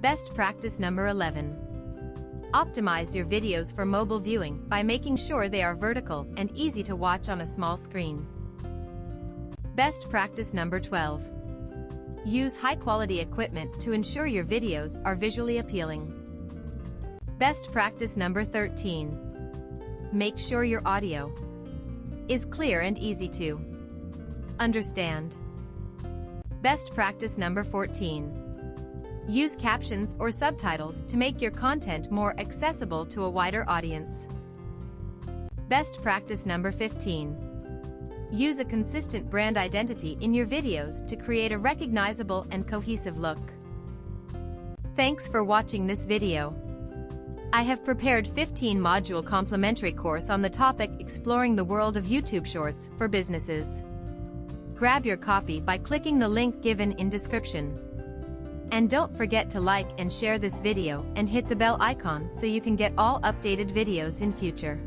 Best practice number 11. Optimize your videos for mobile viewing by making sure they are vertical and easy to watch on a small screen. Best practice number 12. Use high-quality equipment to ensure your videos are visually appealing. Best practice number 13. Make sure your audio is clear and easy to understand. Best practice number 14. Use captions or subtitles to make your content more accessible to a wider audience. Best practice number 15. Use a consistent brand identity in your videos to create a recognizable and cohesive look. Thanks for watching this video. I have prepared 15-module complimentary course on the topic exploring the world of YouTube Shorts for businesses. Grab your copy by clicking the link given in description. And don't forget to like and share this video and hit the bell icon so you can get all updated videos in future.